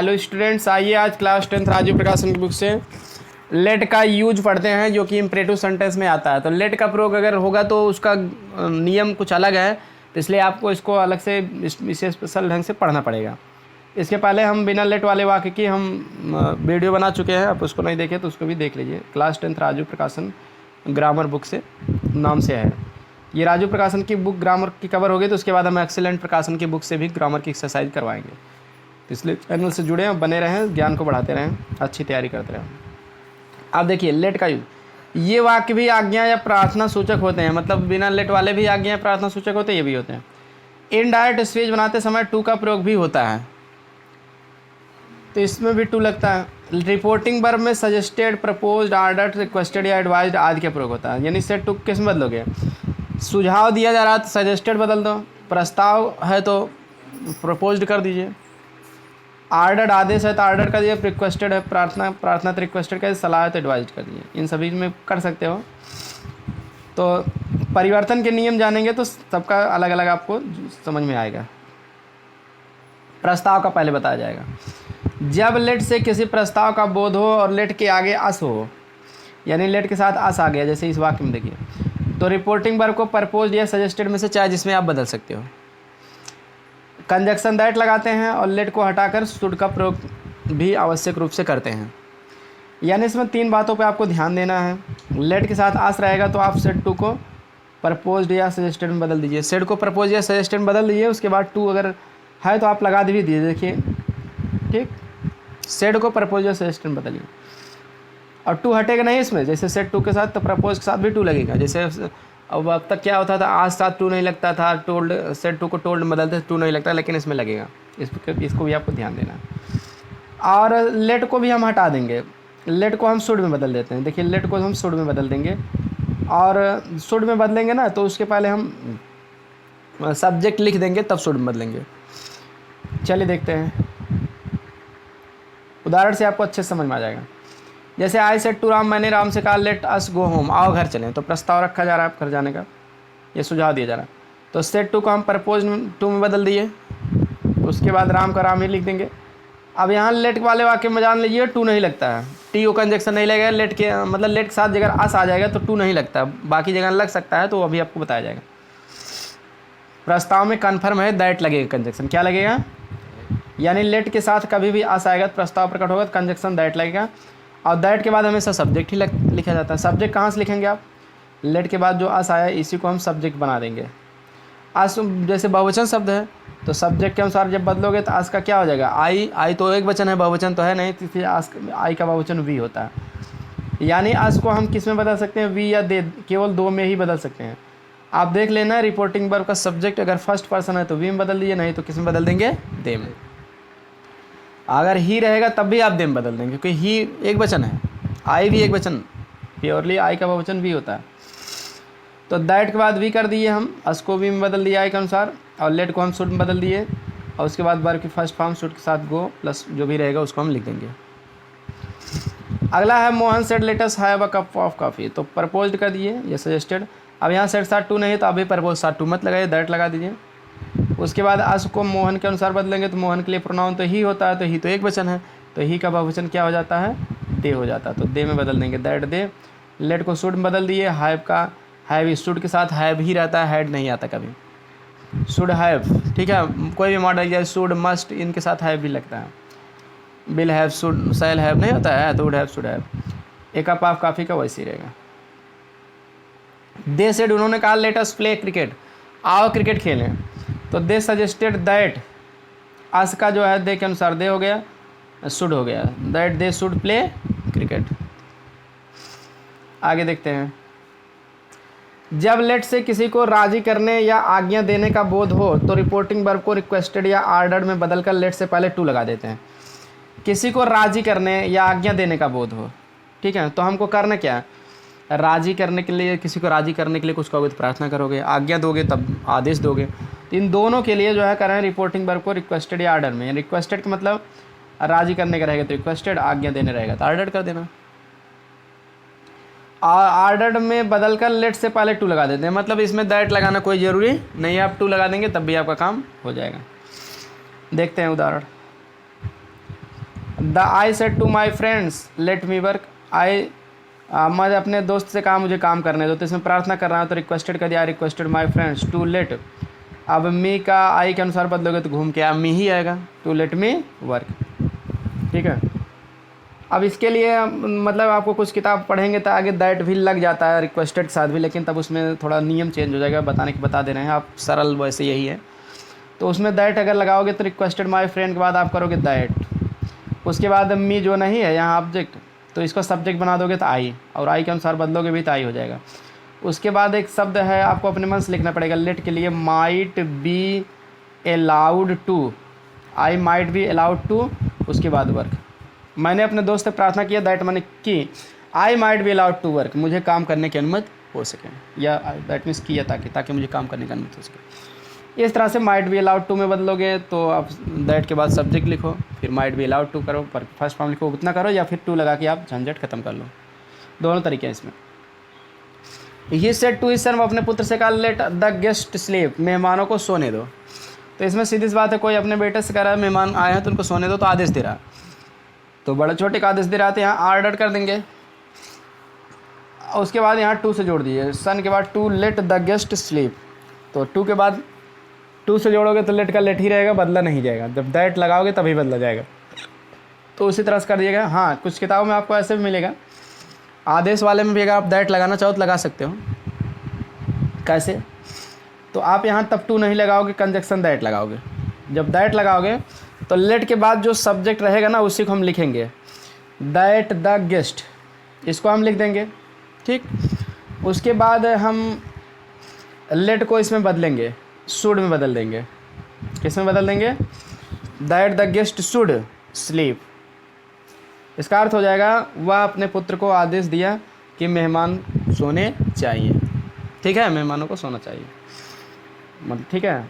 Hello students, आइए आज class 10th Rajiv प्रकाशन की बुक से लेट का यूज पढ़ते हैं जो कि इम्परेटिव सेंटेंस में आता है। तो लेट का प्रयोग अगर होगा तो उसका नियम कुछ अलग है, तो इसलिए आपको इसको अलग से इसे स्पेशल ढंग से पढ़ना पड़ेगा। इसके पहले हम बिना लेट वाले वाक्य की हम वीडियो बना चुके हैं, आप उसको नहीं देखे तो उसको भी देख लीजिए। क्लास 10th राजीव प्रकाशन ग्रामर बुक से नाम से है। ये राजीव प्रकाशन की बुक ग्रामर की कवर होगी, तो उसके बाद हम एक्सीलेंट प्रकाशन की बुक से भी ग्रामर की एक्सरसाइज करवाएंगे। तो इसलिए चैनल से जुड़े हैं, बने रहें, ज्ञान को बढ़ाते रहें, अच्छी तैयारी करते रहें। अब देखिए लेट का यूज, ये वाक्य भी आज्ञा या प्रार्थना सूचक होते हैं, मतलब बिना लेट वाले भी आज्ञा या प्रार्थना सूचक होते हैं, ये भी होते हैं। इनडायरेक्ट स्पीच बनाते समय टू का प्रयोग भी होता है, तो इसमें भी टू लगता है। रिपोर्टिंग वर्ब में सजेस्टेड, प्रपोज्ड, ऑर्डर्ड, रिक्वेस्टेड या एडवाइज्ड आदि का प्रयोग होता है। यानी से टू किस में बदलोगे? सुझाव दिया जा रहा है तो सजेस्टेड बदल दो, प्रस्ताव है तो प्रपोज्ड कर दीजिए, ऑर्डर्ड आदेश है तो ऑर्डर कर दिए, रिक्वेस्टेड है प्रार्थना तो रिक्वेस्टेड कर, सलाह है तो एडवाइज कर दिए। इन सभी में कर सकते हो। तो परिवर्तन के नियम जानेंगे तो सबका अलग अलग आपको समझ में आएगा। प्रस्ताव का पहले बताया जाएगा। जब लेट से किसी प्रस्ताव का बोध हो और लेट के आगे अस हो, यानी लेट के साथ अस आ गया, जैसे इस वाक्य में देखिए, तो रिपोर्टिंग वर्ब को परपोज या सजेस्टेड में से चाहे जिसमें आप बदल सकते हो। कंजक्शन दैट लगाते हैं और लेट को हटाकर शुड का प्रयोग भी आवश्यक रूप से करते हैं। यानी इसमें तीन बातों पे आपको ध्यान देना है। लेट के साथ आस रहेगा तो आप सेड टू को प्रपोज्ड या सजेस्टेड में बदल दीजिए, सेड को प्रपोज या सजेस्टेड में बदल दीजिए। उसके बाद टू अगर है तो आप लगा भी दीजिए, देखिए ठीक, सेड को प्रपोज या सजेस्टेड में बदलिए। और टू हटेगा नहीं इसमें, जैसे सेड टू के साथ तो प्रपोज के साथ भी टू लगेगा। जैसे अब तक क्या होता था, आज साथ टू नहीं लगता था, टोल्ड सेड टू को टोल्ड बदलते टू नहीं लगता, लेकिन इसमें लगेगा। इसको भी आपको ध्यान देना है। और लेट को भी हम हटा देंगे, लेट को हम शुड में बदल देते हैं। देखिए लेट को हम शुड में बदल देंगे, और शुड में बदलेंगे ना तो उसके पहले हम सब्जेक्ट लिख देंगे, तब शुड में बदलेंगे। चलिए देखते हैं, उदाहरण से आपको अच्छे से समझ में आ जाएगा। जैसे आई सेड टू राम, मैंने राम से कहा लेट अस गो होम, आओ घर चलें। तो प्रस्ताव रखा जा रहा है घर जाने का, ये सुझाव दिया जा रहा है। तो सेड टू को हम प्रपोज टू में बदल दिए, उसके बाद राम का राम ही लिख देंगे। अब यहाँ लेट वाले वाक्य में जान लीजिए टू नहीं लगता है, टी ओ कंजक्शन नहीं लगेगा। लेट के मतलब लेट के साथ जगह अस आ जाएगा तो टू नहीं लगता, बाकी जगह लग सकता है, तो अभी आपको बताया जाएगा। प्रस्ताव में कन्फर्म है दैट लगेगा कंजक्शन, क्या लगेगा? यानी लेट के साथ कभी भी अस आएगा तो प्रस्ताव प्रकट होगा तो कंजक्शन दैट लगेगा। और दैट के बाद हमेशा सब्जेक्ट ही लिखा जाता है। सब्जेक्ट कहाँ से लिखेंगे आप? लेट के बाद जो अस आया इसी को हम सब्जेक्ट बना देंगे। अस जैसे बहुवचन शब्द है तो सब्जेक्ट के अनुसार जब बदलोगे तो अस का क्या हो जाएगा? आई तो एक वचन है, बहुवचन तो है नहीं, तो इसलिए आई का बहुवचन वी होता है। यानी अस को हम किस में बदल सकते हैं? वी या दे, केवल दो में ही बदल सकते हैं। आप देख लेना, रिपोर्टिंग वर्ब का सब्जेक्ट अगर फर्स्ट पर्सन है तो वी में बदल दीजिए, नहीं तो किस में बदल देंगे? दे में। अगर ही रहेगा तब भी आप दे में बदल देंगे, क्योंकि ही एक वचन है, आई भी एक वचन, प्योरली आई का बहुवचन भी होता है। तो दैट के बाद भी कर दिए हम, अस को भी में बदल दिया आई के अनुसार, और लेट को हम शुड में बदल दिए, और उसके बाद वर्ब की फर्स्ट फॉर्म शुड के साथ गो प्लस जो भी रहेगा उसको हम लिख देंगे। अगला है Mohan said let us have a cup of coffee, तो प्रपोज्ड कर दिए या सजेस्टेड। अब यहाँ सेड साथ टू नहीं है तो अभी प्रपोज साथ टू मत लगाइए, दैट लगा दीजिए। उसके बाद अस को मोहन के अनुसार बदलेंगे तो मोहन के लिए प्रोनाउन तो ही होता है, तो ही तो एक वचन है, तो ही का बहुवचन क्या हो जाता है? दे हो जाता है, तो दे में बदल देंगे, दैट दे। लेट को शुड में बदल दिए, हैव का हैव शुड के साथ हैव ही रहता है, हैड नहीं आता कभी। शुड हैव, ठीक है, कोई भी मॉडल जैसे शुड मस्ट इनके साथ हैव भी लगता है। Will have, should, shall have नहीं होता है, तो वुड हैव, शुड हैव। एक कप ऑफ कॉफ़ी का वैसे ही रहेगा। दे सेड, उन्होंने कहा लेट अस प्ले क्रिकेट, आओ क्रिकेट खेलें। तो दे सजेस्टेड दैट, अस का जो है दे के अनुसार दे हो गया, शुड हो गया, that they should play cricket. आगे देखते हैं। जब लेट से किसी को राजी करने या आज्ञा देने का बोध हो तो रिपोर्टिंग वर्ब को रिक्वेस्टेड या ऑर्डर्ड में बदलकर लेट से पहले टू लगा देते हैं। किसी को राजी करने या आज्ञा देने का बोध हो, ठीक है, तो हमको करना क्या है? राजी करने के लिए, किसी को राजी करने के लिए कुछ कहोगे तो प्रार्थना करोगे, आज्ञा दोगे तब आदेश दोगे। तो इन दोनों के लिए जो है करें रिपोर्टिंग वर्ब को रिक्वेस्टेड या ऑर्डर में। रिक्वेस्टेड का मतलब राजी करने का रहेगा तो रिक्वेस्टेड, आज्ञा देने रहेगा तो ऑर्डर कर देना। ऑर्डर्ड में बदल कर लेट से पहले टू लगा देते हैं, मतलब इसमें दैट लगाना कोई ज़रूरी नहीं है, आप टू लगा देंगे तब भी आपका काम हो जाएगा। देखते हैं उदाहरण। The I said to my friends let me work, मैं अपने दोस्त से कहा मुझे काम करने दो, तो इसमें प्रार्थना कर रहा हूँ तो रिक्वेस्टेड कर दिया, requested my friends to let. अब मी का आई के अनुसार बदलोगे तो घूम के अब मी ही आएगा, टू लेट मी वर्क। ठीक है, अब इसके लिए मतलब आपको कुछ किताब पढ़ेंगे तो आगे दैट भी लग जाता है रिक्वेस्टेड के साथ भी, लेकिन तब उसमें थोड़ा नियम चेंज हो जाएगा, बता दे रहे हैं आप, सरल वैसे यही है। तो उसमें दैट अगर लगाओगे तो रिक्वेस्टेड माई फ्रेंड के बाद आप करोगे दैट, उसके बाद मी जो नहीं है यहाँ ऑब्जेक्ट, तो इसको सब्जेक्ट बना दोगे तो आई, और आई के अनुसार बदलोगे भी तो आई हो जाएगा। उसके बाद एक शब्द है आपको अपने मन से लिखना पड़ेगा लेट के लिए, might be allowed to, I might be allowed to, उसके बाद वर्क। मैंने अपने दोस्त से प्रार्थना किया, दैट मैंने की, I might be allowed to work, मुझे काम करने की अनुमति हो सके, या दैट मीन्स किया ताकि मुझे काम करने की अनुमति हो सके। इस तरह से माइट बी अलाउड टू में बदलोगे तो आप दैट के बाद सब्जेक्ट लिखो, फिर माइट बी अलाउड टू करो, पर फर्स्ट फॉर्म लिखो उतना करो, या फिर टू लगा के आप झंझट खत्म कर लो, दोनों तरीके हैं इसमें। He said to his son, वो अपने पुत्र से कहा लेट द गेस्ट स्लीप, मेहमानों को सोने दो। तो इसमें सीधी सी बात है, कोई अपने बेटे से कह रहा है मेहमान आए हैं तो उनको सोने दो, तो आदेश दे रहा है, तो बड़े छोटे का आदेश दे रहा है, तो यहाँ ऑर्डर कर देंगे, उसके बाद यहाँ टू से जोड़ दीजिए, सन के बाद to let the guest sleep, तो टू के बाद टू से जोड़ोगे तो लेट का लेट ही रहेगा, बदला नहीं जाएगा, जब दैट लगाओगे तभी बदला जाएगा। तो उसी तरह से कर दिएगा। हाँ, कुछ किताबों में आपको ऐसे भी मिलेगा, आदेश वाले में भी अगर आप दैट लगाना चाहो तो लगा सकते हो। कैसे? तो आप यहाँ तब टू नहीं लगाओगे, कंजक्शन दैट लगाओगे। जब दैट लगाओगे तो लेट के बाद जो सब्जेक्ट रहेगा ना उसी को हम लिखेंगे, दैट द गेस्ट, इसको हम लिख देंगे। ठीक, उसके बाद हम लेट को इसमें बदलेंगे, शुड में बदल देंगे। किस में बदल देंगे? That the guest should sleep. इसका अर्थ हो जाएगा वह अपने पुत्र को आदेश दिया कि मेहमान सोने चाहिए। ठीक है, मेहमानों को सोना चाहिए, मतलब ठीक है।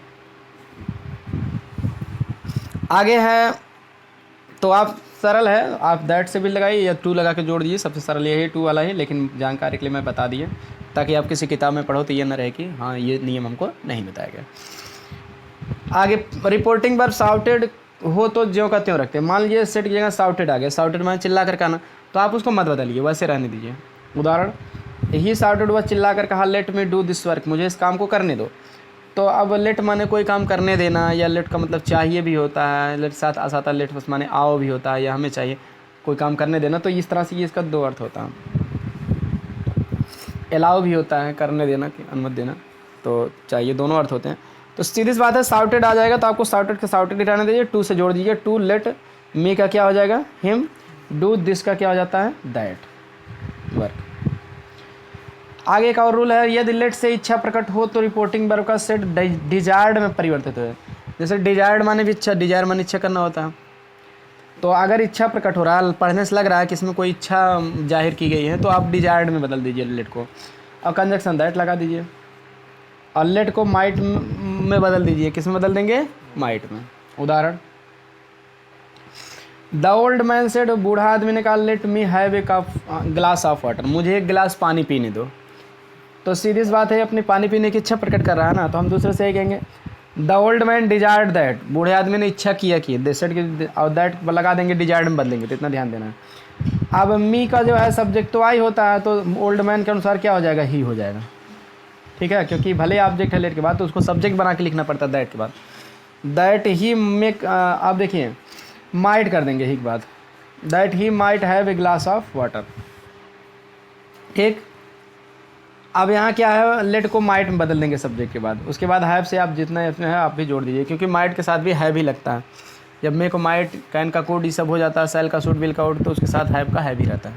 आगे है तो आप सरल है, आप दैट से भी लगाइए या टू लगा के जोड़ दीजिए, सबसे सरल यही टू वाला है, लेकिन जानकारी के लिए मैं बता दिए ताकि आप किसी किताब में पढ़ो तो ये ना रहे कि हाँ ये नियम हमको नहीं बताया गया। आगे रिपोर्टिंग वर्ब साउटेड हो तो ज्यों का त्यों रखते हैं। मान लीजिए सेट की जगह साउटेड आ गया, साउटेड माने चिल्ला कर कहना, तो आप उसको मत बदलिए, वैसे रहने दीजिए। उदाहरण, ही साउटेड वह चिल्ला कर कहा late me do this work, मुझे इस काम को करने दो। तो अब लेट माने कोई काम करने देना, या लेट का मतलब चाहिए भी होता है, लेट साथ आता लेट बस माने आओ भी होता है, या हमें चाहिए कोई काम करने देना। तो इस तरह से ये इसका दो अर्थ होता है। अलाउ भी होता है, करने देना कि अनुमति देना, तो चाहिए, दोनों अर्थ होते हैं। तो सीधी सी बात है, साउटेड आ जाएगा तो आपको साउटेड का साउटेड हटाने दीजिए, टू से जोड़ दीजिए, टू लेट मी का क्या हो जाएगा? हिम, डू दिस का क्या हो जाता है? That work. आगे एक और रूल है, यदि लेट से इच्छा प्रकट हो तो रिपोर्टिंग वर्ब का सेट डिजायर्ड में परिवर्तित हो। जैसे डिजायर्ड माने भी इच्छा, डिजायर माने इच्छा करना होता है। तो अगर इच्छा प्रकट हो रहा है, पढ़ने से लग रहा है कि इसमें कोई इच्छा जाहिर की गई है, तो आप डिजायर्ड में बदल दीजिए लेट को, और कंजक्शन दैट लगा दीजिए, और लेट को माइट में बदल दीजिए। किस में बदल देंगे? माइट में। उदाहरण, द ओल्ड मैन सेड, बूढ़ा आदमी ने कहा let me have a cup glass of water, मुझे एक गिलास पानी पीने दो। तो सीधी सी बात है, अपनी पानी पीने की इच्छा प्रकट कर रहा है ना, तो हम दूसरे से ये कहेंगे the old man desired that, बूढ़े आदमी ने इच्छा किया कि सेट की, और दैट लगा देंगे, डिजायर्ड में बदलेंगे, तो इतना ध्यान देना है। अब मी का जो है सब्जेक्ट तो आई होता है, तो ओल्ड मैन के अनुसार क्या हो जाएगा? ही हो जाएगा। ठीक है, क्योंकि भले ऑब्जेक्ट है लेट के बाद, तो उसको सब्जेक्ट बना के लिखना पड़ता है दैट के बाद। दैट ही मेक, आप देखिए माइट कर देंगे ही के बाद, that he might have a glass of water. ठीक, अब यहाँ क्या है, लेट को माइट में बदल देंगे सब्जेक्ट के बाद। उसके बाद हैव से आप जितना इसमें है आप भी जोड़ दीजिए, क्योंकि माइट के साथ भी हैव ही लगता है। जब मे को माइट, कैन का कोड, ये सब हो जाता है, सेल का सूट, विल का आउट, तो उसके साथ हैव का हैव ही रहता है।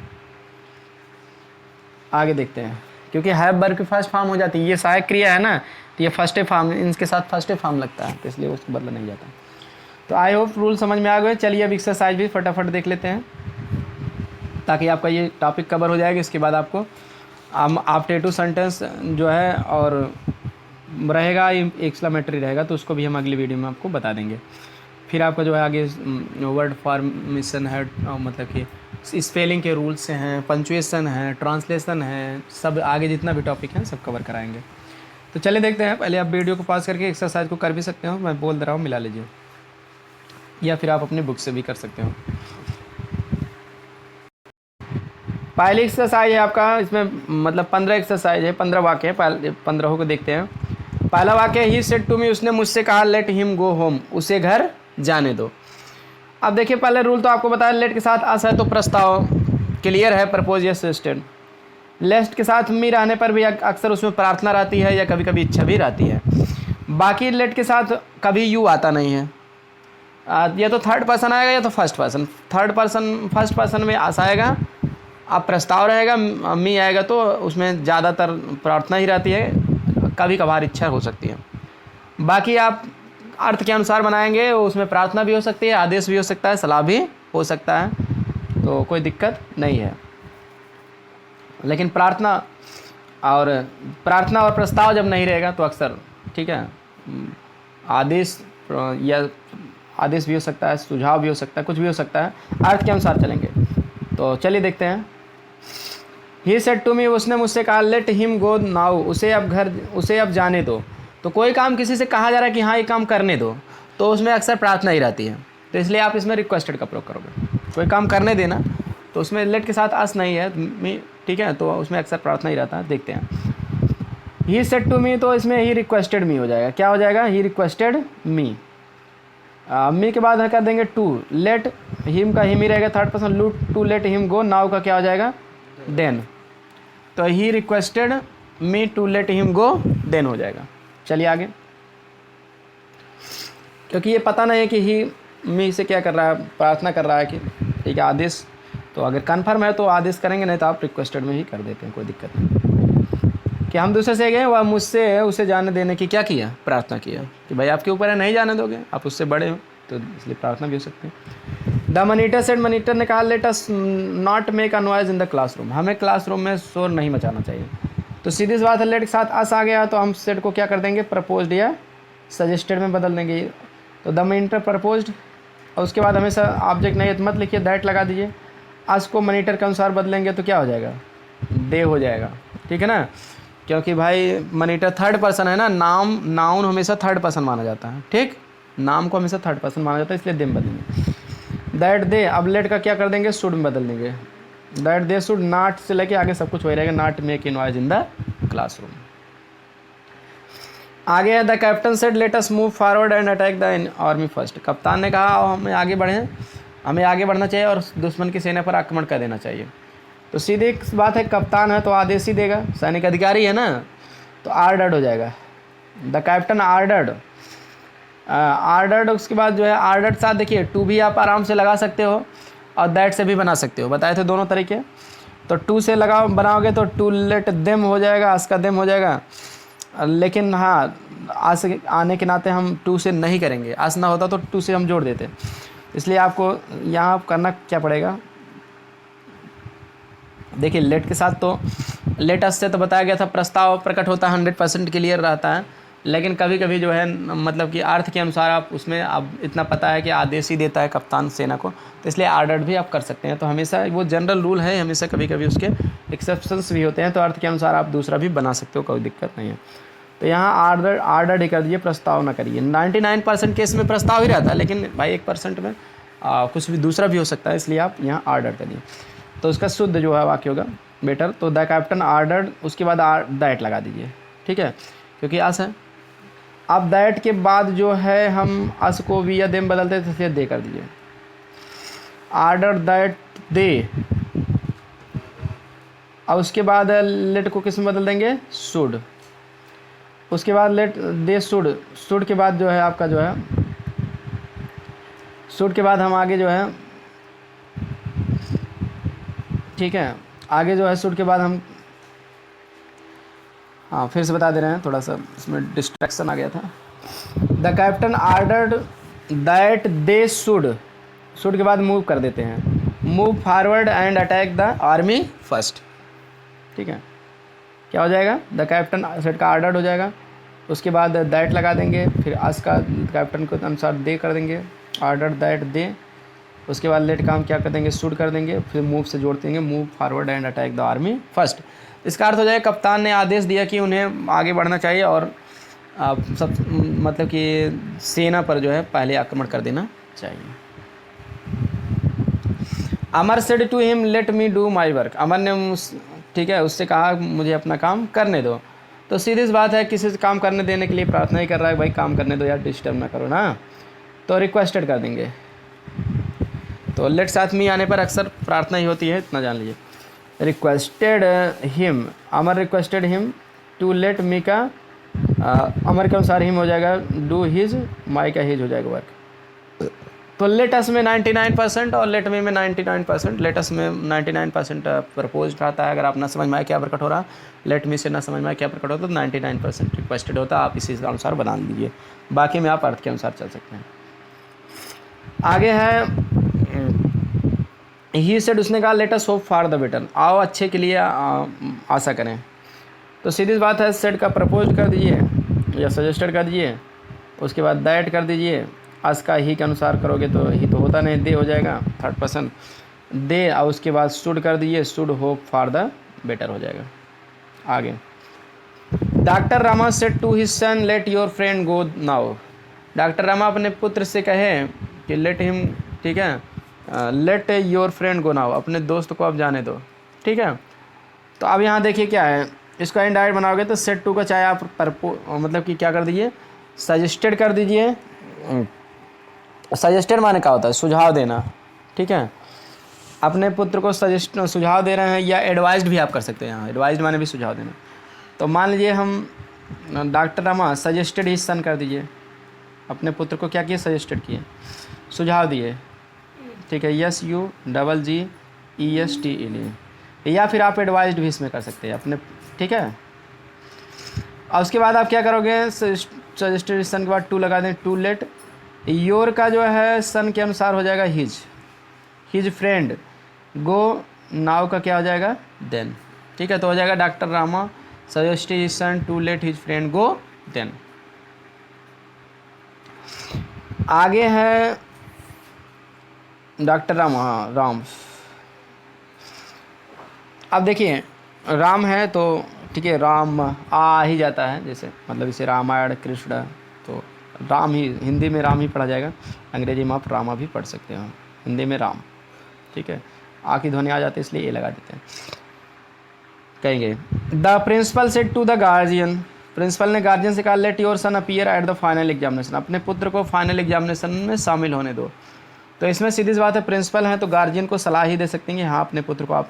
आगे देखते हैं, क्योंकि हैव वर्ब की फर्स्ट फॉर्म हो जाती है, ये सहायक क्रिया है ना, तो ये फर्स्ट फॉर्म, इनके साथ फर्स्ट फॉर्म लगता है, तो इसलिए उसको बदला नहीं जाता। तो आई होप रूल समझ में आ गए। चलिए अब एक्सरसाइज भी फटाफट देख लेते हैं, ताकि आपका ये टॉपिक कवर हो जाएगा। इसके बाद आपको ऑप्टेटिव सेंटेंस जो है और रहेगा, एक्सक्लेमेटरी रहेगा, तो उसको भी हम अगली वीडियो में आपको बता देंगे। फिर आपका जो है आगे वर्ड फॉर्मेशन है, मतलब कि स्पेलिंग के रूल्स हैं, पंचुएशन है, ट्रांसलेशन है, सब आगे जितना भी टॉपिक है सब कवर कराएंगे। तो चलिए देखते हैं। पहले आप वीडियो को पॉज करके एक्सरसाइज को कर भी सकते हो, मैं बोल दे रहा हूँ, मिला लीजिए, या फिर आप अपनी बुक से भी कर सकते हो। पहली एक्सरसाइज है आपका, इसमें मतलब 15 एक्सरसाइज है, 15 वाक्य है, पहले 15 को देखते हैं। पहला वाक्य, ही सेड टू मी, उसने मुझसे कहा लेट हिम गो होम, उसे घर जाने दो। अब देखिए पहले रूल तो आपको बताया, लेट के साथ अस है तो प्रस्ताव क्लियर है, प्रपोज या सजेस्टेड। लेट के साथ मी रहने पर भी अक्सर उसमें प्रार्थना रहती है या कभी कभी इच्छा भी रहती है। बाकी लेट के साथ कभी यू आता नहीं है, या तो थर्ड पर्सन आएगा या तो फर्स्ट पर्सन। फर्स्ट पर्सन में आस आएगा, अब प्रस्ताव रहेगा, मी आएगा तो उसमें ज़्यादातर प्रार्थना ही रहती है, कभी कभार इच्छा हो सकती है। बाकी आप अर्थ के अनुसार बनाएंगे, उसमें प्रार्थना भी हो सकती है, आदेश भी हो सकता है, सलाह भी हो सकता है, तो कोई दिक्कत नहीं है। लेकिन प्रार्थना और प्रस्ताव जब नहीं रहेगा तो अक्सर ठीक है, आदेश या आदेश भी हो सकता है, सुझाव भी हो सकता है, कुछ भी हो सकता है, अर्थ के अनुसार चलेंगे। तो चलिए देखते हैं। ही सेड टू मी, उसने मुझसे कहा लेट हिम गो नाउ, उसे अब जाने दो। तो कोई काम किसी से कहा जा रहा है कि हाँ ये काम करने दो, तो उसमें अक्सर प्रार्थना ही रहती है, तो इसलिए आप इसमें रिक्वेस्टेड का प्रयोग करोगे। कोई काम करने देना तो उसमें लेट के साथ अस नहीं है, मी ठीक है, तो उसमें अक्सर प्रार्थना ही रहता है। देखते हैं, ही सेड टू मी, तो इसमें ही रिक्वेस्टेड मी हो जाएगा। क्या हो जाएगा? ही रिक्वेस्टेड मी। मी के बाद कर देंगे टू, लेट हिम का हिम ही रहेगा third person, to let him go, now का क्या हो जाएगा? देन। तो he requested me to let him go, then हो जाएगा। चलिए आगे, क्योंकि ये पता नहीं है कि ही मी से क्या कर रहा है, प्रार्थना कर रहा है कि ठीक है आदेश, तो अगर कन्फर्म है तो आदेश करेंगे, नहीं तो आप रिक्वेस्टेड में ही कर देते हैं, कोई दिक्कत नहीं। कि हम दूसरे से गए, वह मुझसे उसे जाने देने की क्या किया? प्रार्थना किया कि भाई आपके ऊपर है, नहीं जाने दोगे, आप उससे बड़े हो, तो इसलिए प्रार्थना भी हो सकती है। द मनीटर सेड, मनीटर ने कहा let us not make a noise in the classroom, हमें क्लासरूम में शोर नहीं मचाना चाहिए। तो सीधी सी बात है, लेट के साथ अस आ गया तो हम सेड को क्या कर देंगे? प्रपोज्ड या सजेस्टेड में बदल देंगे। तो द मनीटर प्रपोज्ड, और उसके बाद हमेशा ऑब्जेक्ट नहीं है तो मत लिखिए, दैट लगा दीजिए। अस को मनीटर के अनुसार बदलेंगे तो क्या हो जाएगा? दे हो जाएगा, ठीक है ना, क्योंकि भाई मनीटर थर्ड पर्सन है ना, नाउन हमेशा थर्ड पर्सन माना जाता है, ठीक, नाम को हमेशा थर्ड पर्सन माना जाता है, इसलिए दे में बदलेंगे। दैट दे, अब लेट का क्या कर देंगे? शुड में बदल देंगे। दैट दे शुड नॉट से लेके आगे सब कुछ वही रहेगा, not make in noise in the classroom. आगे है the captain said let us move forward and attack the army first, कप्तान ने कहा हमें आगे बढ़ें, हमें आगे बढ़ना चाहिए और दुश्मन की सेना पर आक्रमण कर देना चाहिए। तो सीधी बात है, कप्तान है तो आदेश ही देगा, सैनिक अधिकारी है ना, तो आर्डर्ड हो जाएगा। द कैप्टन आर्डर्ड, आर्डर्ड उसके बाद जो है आर्डर्ड साथ देखिए टू भी आप आराम से लगा सकते हो और दैट से भी बना सकते हो, बताए थे दोनों तरीके। तो टू से बनाओगे तो टू लेट देम हो जाएगा, आज का देम हो जाएगा। लेकिन हाँ, आज आने के नाते हम टू से नहीं करेंगे, आज ना होता तो टू से हम जोड़ देते, इसलिए आपको यहाँ करना क्या पड़ेगा? देखिए लेट के साथ तो लेट अस से तो बताया गया था प्रस्ताव प्रकट होता है, 100% क्लियर रहता है, लेकिन कभी कभी जो है मतलब कि अर्थ के अनुसार आप उसमें अब इतना पता है कि आदेश ही देता है कप्तान सेना को, तो इसलिए आर्डर्ड भी आप कर सकते हैं। तो हमेशा वो जनरल रूल है, हमेशा कभी कभी उसके एक्सेप्शंस भी होते हैं, तो अर्थ के अनुसार आप दूसरा भी बना सकते हो, कोई दिक्कत नहीं है। तो यहाँ आर्डर्ड ही कर दीजिए, प्रस्ताव ना करिए। 99% केस में प्रस्ताव ही रहता है, लेकिन भाई 1% में कुछ भी दूसरा भी हो सकता है, इसलिए आप यहाँ आर्डर करिए, तो उसका शुद्ध जो है वाक्य होगा बेटर। तो द कैप्टन आर्डर्ड, उसके बाद दैट लगा दीजिए, ठीक है, क्योंकि अस है। अब दैट के बाद जो है हम अस को वी या देम बदलते थे, फिर दे कर दीजिए। आर्डर दैट दे, और उसके बाद लेट को किस में बदल देंगे? शुड। उसके बाद लेट दे शुड के बाद जो है आपका जो है शुड के बाद हम आगे जो है ठीक है, आगे जो है शुड के बाद हम हाँ फिर से बता दे रहे हैं, थोड़ा सा इसमें डिस्ट्रैक्शन आ गया था। The captain ordered that they should के बाद मूव कर देते हैं, move forward and attack the army first, ठीक है। क्या हो जाएगा? द कैप्टन सेट का आर्डर्ड हो जाएगा, उसके बाद दैट लगा देंगे, फिर अस का कैप्टन के अनुसार दे कर देंगे, आर्डर दैट दे, उसके बाद लेट का हम क्या कर देंगे? शूट कर देंगे, फिर मूव से जोड़ देंगे, move forward and attack the army first. इसका अर्थ हो जाएगा कप्तान ने आदेश दिया कि उन्हें आगे बढ़ना चाहिए और सब मतलब कि सेना पर जो है पहले आक्रमण कर देना चाहिए। Amar said to him let me do my work, Amar ने ठीक है उससे कहा मुझे अपना काम करने दो। तो सीधी सी बात है, किसी से काम करने देने के लिए प्रार्थना ही कर रहा है, भाई काम करने दो यार, डिस्टर्ब ना करो ना, तो रिक्वेस्टेड कर देंगे। तो लेट साथ में आने पर अक्सर प्रार्थना ही होती है, इतना जान लीजिए। Requested him, Amar requested him to let me का अमर के अनुसार हिम हो जाएगा डू हिज, माई का हिज हो जाएगा वर्क। तो लेटस में 99% और लेट मी में 99%। लेटस में 99% प्रपोज रहता है, अगर आप ना समझ में आए क्या प्रकट हो रहा, लेट मी से ना समझ में आए क्या प्रकट होता तो 99% रिक्वेस्टेड होता, आप इसी के अनुसार बना लीजिए, बाकी में आप अर्थ के अनुसार चल सकते हैं। आगे है ही सेड, उसने कहा let us hope for the better, आओ अच्छे के लिए आशा करें। तो सीधी बात है, सेड का प्रपोज कर दीजिए या सजेस्टेड कर दीजिए, उसके बाद दैट कर दीजिए, आज का ही के अनुसार करोगे तो ही तो होता नहीं, दे हो जाएगा थर्ड पर्सन दे, और उसके बाद शुड कर दीजिए, should hope for the better हो जाएगा। आगे doctor Rama said to his son let your friend go now, doctor Rama अपने पुत्र से कहे कि लेट हिम, ठीक है, let your friend go now, अपने दोस्त को अब जाने दो, ठीक है। तो अब यहाँ देखिए क्या है, इसको इनडायरेक्ट बनाओगे तो सेट टू का चाहे आप मतलब कि क्या कर दीजिए, सजेस्टेड कर दीजिए। सजेस्टेड माने क्या होता है, सुझाव देना, ठीक है, अपने पुत्र को सुझाव दे रहे हैं, या एडवाइज्ड भी आप कर सकते हैं, यहाँ एडवाइज्ड माने भी सुझाव देना। तो मान लीजिए हम डॉक्टर रामा सजेस्टेड हिज सन कर दीजिए, अपने पुत्र को क्या किए, सजेस्टेड किए, सुझाव दिए, ठीक है, यस यू डबल जी ई एस टी ई, या फिर आप एडवाइज्ड भी इसमें कर सकते हैं अपने, ठीक है। और उसके बाद आप क्या करोगे, सजेस्टेड सन के बाद टू लगा दें, टू लेट योर का जो है सन के अनुसार हो जाएगा हिज फ्रेंड गो नाउ का क्या हो जाएगा देन, ठीक है। तो हो जाएगा doctor Rama suggested his son to let his friend go then. आगे है डॉक्टर राम, हाँ राम, अब देखिए राम है तो ठीक है, राम आ ही जाता है, जैसे मतलब इसे रामायण कृष्ण, तो राम ही हिंदी में राम ही पढ़ा जाएगा, अंग्रेजी में आप रामा भी पढ़ सकते हो, हिंदी में राम, ठीक है, आ की ध्वनि आ जाती है इसलिए ये लगा देते हैं। कहेंगे the principal said to the guardian, principal ने गार्जियन से कहा let your son appear at the final examination, अपने पुत्र को फाइनल एग्जामिनेशन में शामिल होने दो। तो इसमें सीधी सी बात है, प्रिंसिपल हैं तो गार्जियन को सलाह ही दे सकते हैं कि हाँ अपने पुत्र को आप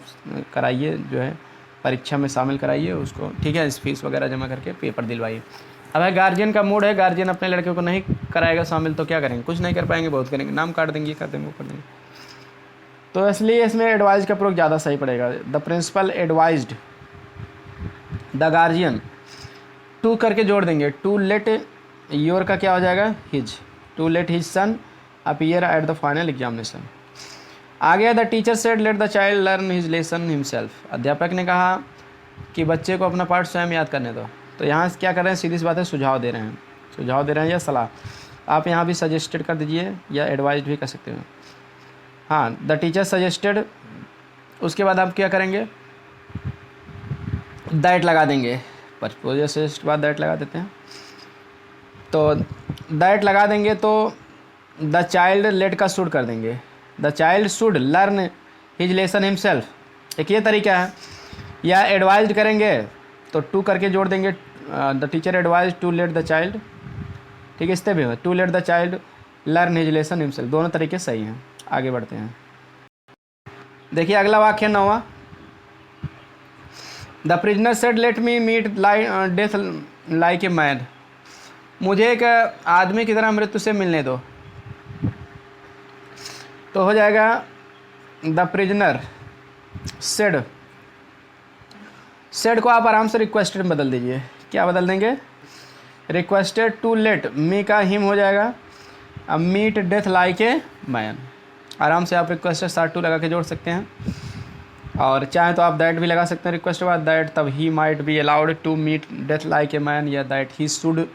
कराइए, जो है परीक्षा में शामिल कराइए उसको, ठीक है, फीस वगैरह जमा करके पेपर दिलवाइए। अब है गार्जियन का मूड है, गार्जियन अपने लड़के को नहीं कराएगा शामिल तो क्या करेंगे, कुछ नहीं कर पाएंगे, बहुत करेंगे, नाम काट देंगे, कर देंगे, वो कर देंगे। तो इसलिए इसमें एडवाइज का प्रयोग ज़्यादा सही पड़ेगा। The principal advised the guardian, to करके जोड़ देंगे, टू लेट योर का क्या हो जाएगा his, to let his son appear at the final examination. आगे the teacher said let the child learn his lesson himself, अध्यापक ने कहा कि बच्चे को अपना पाठ स्वयं याद करने दो। तो यहाँ क्या कर रहे हैं, सीधी सी बात है, सुझाव दे रहे हैं, सुझाव दे रहे हैं या सलाह, आप यहाँ भी सजेस्टेड कर दीजिए या एडवाइज भी कर सकते हो। हाँ द टीचर सजेस्टेड, उसके बाद आप क्या करेंगे, दैट लगा देंगे, प्रपोजल सजेस्ट के बाद दैट लगा देते हैं। तो दैट लगा देंगे तो द चाइल्ड लेट का शुड कर देंगे, the child should learn his lesson himself, एक ये तरीका है। या एडवाइज्ड करेंगे तो टू करके जोड़ देंगे, the teacher advise to let the child, ठीक है, इससे भी है to let the child learn his lesson himself, दोनों तरीके सही हैं। आगे बढ़ते हैं, देखिए अगला वाक्य 9वां, the prisoner said let me meet death like a man, मुझे एक आदमी की तरह मृत्यु से मिलने दो। तो हो जाएगा द प्रिजनर सेड, सेड को आप आराम से रिक्वेस्टेड बदल दीजिए, क्या बदल देंगे, रिक्वेस्टेड टू लेट मी का हिम हो जाएगा, अब meet death like a man, आराम से आप रिक्वेस्टेड साथ टू लगा के जोड़ सकते हैं, और चाहे तो आप दैट भी लगा सकते हैं रिक्वेस्ट के बाद दैट, तब he might be allowed to meet death like a man, या दैट ही शुड,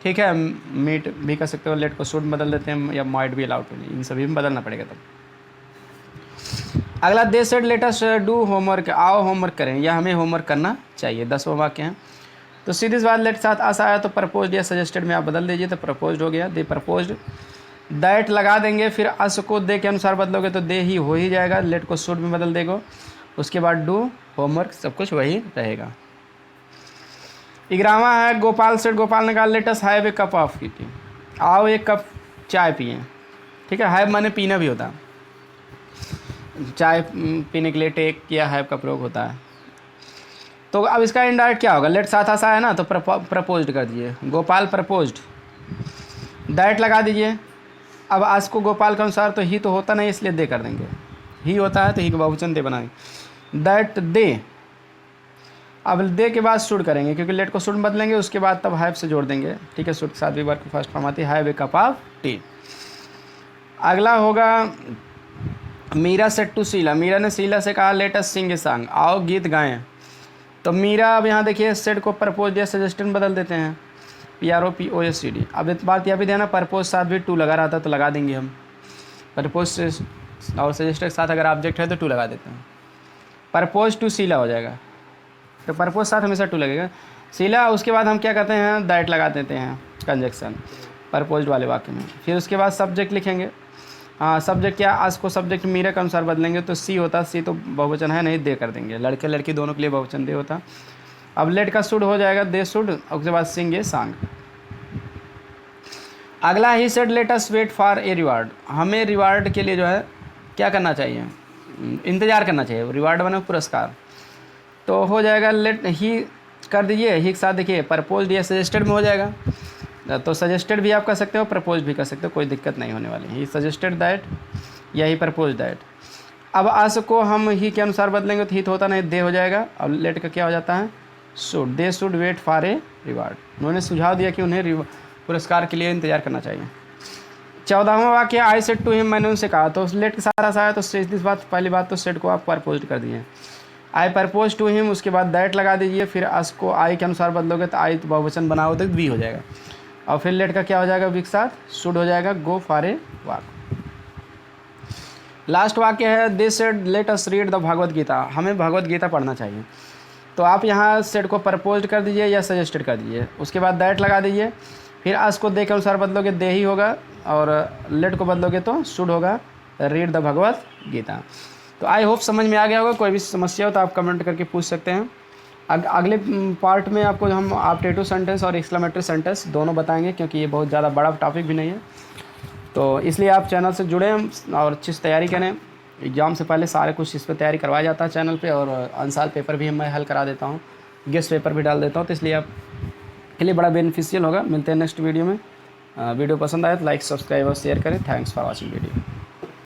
ठीक है, मीट भी कर सकते हो, लेट को शुड बदल देते हैं, या माइट बी अलाउड टू, इन सभी में बदलना पड़ेगा तब। अगला दे said let us do homework, आओ होमवर्क करें, या हमें होमवर्क करना चाहिए, 10वां वाक्य हैं। तो सीधी बात लेट साथ आशा आया तो प्रपोज्ड या सजेस्टेड में आप बदल दीजिए, तो प्रपोज्ड हो गया, दे प्रपोज्ड दैट लगा देंगे, फिर अस को दे के अनुसार बदलोगे तो दे ही हो ही जाएगा, लेट को शुड में बदल देगो, उसके बाद डू, होमवर्क, सब कुछ वही रहेगा। 11वां है गोपाल सेठ, गोपाल ने कहा let us have a cup of T, आओ एक कप चाय पिए। ठीक है, हैव माने पीना भी होता है, चाय पीने के लिए टेक या हैव का प्रयोग होता है। तो अब इसका इनडायरेक्ट क्या होगा, लेट साथ आसा है ना, तो प्रपोज्ड कर दीजिए, गोपाल प्रपोज्ड, दैट लगा दीजिए। अब आज को गोपाल के अनुसार तो ही तो होता नहीं, इसलिए दे कर देंगे, ही होता है तो ही का बहुवचन दे बनाएंगे, दैट दे। अब दे के बाद शुड करेंगे, क्योंकि लेट को शुड बदलेंगे, उसके बाद तब हैव से जोड़ देंगे। ठीक है, शुड के साथ भी वर्क फर्स्ट फॉर्म आती है, have a cup of T. अगला होगा मीरा सेट टू शीला, मीरा ने शीला से कहा let us Singh a song, आओ गीत गाएं। तो मीरा, अब यहाँ देखिए सेट को प्रपोज या सजेस्टेड बदल देते हैं, PROPOSED। अब एक बात यह भी देना, प्रपोज साथ भी टू लगा रहा था तो लगा देंगे हम, प्रपोज से और सजेस्टेड के साथ अगर ऑब्जेक्ट है तो टू लगा देते हैं, प्रपोज टू शीला हो जाएगा। तो प्रपोज साथ हमेशा टू लगेगा, शीला। उसके बाद हम क्या करते हैं, दैट लगा देते हैं कंजक्शन प्रपोज्ड वाले वाक्य में। फिर उसके बाद सब्जेक्ट लिखेंगे, हाँ सब्जेक्ट क्या, आज को सब्जेक्ट मीरा के अनुसार बदलेंगे, तो सी होता, सी तो बहुवचन है नहीं, दे कर देंगे, लड़के लड़की दोनों के लिए बहुवचन दे होता। अब लेट का शुड हो जाएगा, दे शुड, उसके बाद सिंग ए सॉन्ग। अगला he said let us wait for a reward, हमें रिवार्ड के लिए जो है क्या करना चाहिए, इंतज़ार करना चाहिए, रिवार्ड बने पुरस्कार। तो हो जाएगा लेट ही कर दीजिए, ही के साथ देखिए प्रपोज्ड या सजेस्टेड में हो जाएगा, तो सजेस्टेड भी आप कर सकते हो, प्रपोज भी कर सकते हो, कोई दिक्कत नहीं होने वाली। ही सजेस्टेड दैट या ही प्रपोज दैट। अब आस को हम ही के अनुसार बदलेंगे तो ही तो होता नहीं, दे हो जाएगा। अब लेट का क्या हो जाता है, should, they should wait for a reward. उन्होंने सुझाव दिया कि उन्हें पुरस्कार के लिए इंतजार करना चाहिए। 14वां वाक्य आई सेड टू हिम, मैंने उनसे कहा, तो लेट के साथ आया तो सीधी बात, पहली बात तो सेट को आप प्रपोज कर दिए, आई प्रपोज टू हिम, उसके बाद दैट लगा दीजिए, फिर अस को आई के अनुसार बदलोगे तो आई तो बहुवचन बनाओ तो वी हो जाएगा, और फिर लेट का क्या हो जाएगा, वी के साथ शुड हो जाएगा, go for a walk. Last वाक्य है they said let us read the Bhagavad Gita, हमें भगवद गीता पढ़ना चाहिए। तो आप यहाँ सेट को प्रपोज कर दीजिए या सजेस्टेड कर दीजिए, उसके बाद दैट लगा दीजिए, फिर अस को दे के अनुसार बदलोगे दे ही होगा, और लेट को बदलोगे तो शुड होगा, रीड द भगवद गीता। तो आई होप समझ में आ गया होगा। कोई भी समस्या हो तो आप कमेंट करके पूछ सकते हैं। अगले पार्ट में आपको हम ऑप्टेटिव सेंटेंस और एक्सक्लेमेटरी सेंटेंस दोनों बताएंगे, क्योंकि ये बहुत ज़्यादा बड़ा टॉपिक भी नहीं है, तो इसलिए आप चैनल से जुड़ें और अच्छी से तैयारी करें। एग्ज़ाम से पहले सारे कुछ इस पर तैयारी करवाया जाता है चैनल पे, और आंसर पेपर भी मैं हल करा देता हूँ, गेस्ट पेपर भी डाल देता हूँ, तो इसलिए आप के लिए बड़ा बेनिफिशियल होगा। मिलते हैं नेक्स्ट वीडियो में। वीडियो पसंद आए तो लाइक, सब्सक्राइब और शेयर करें। Thanks for watching video.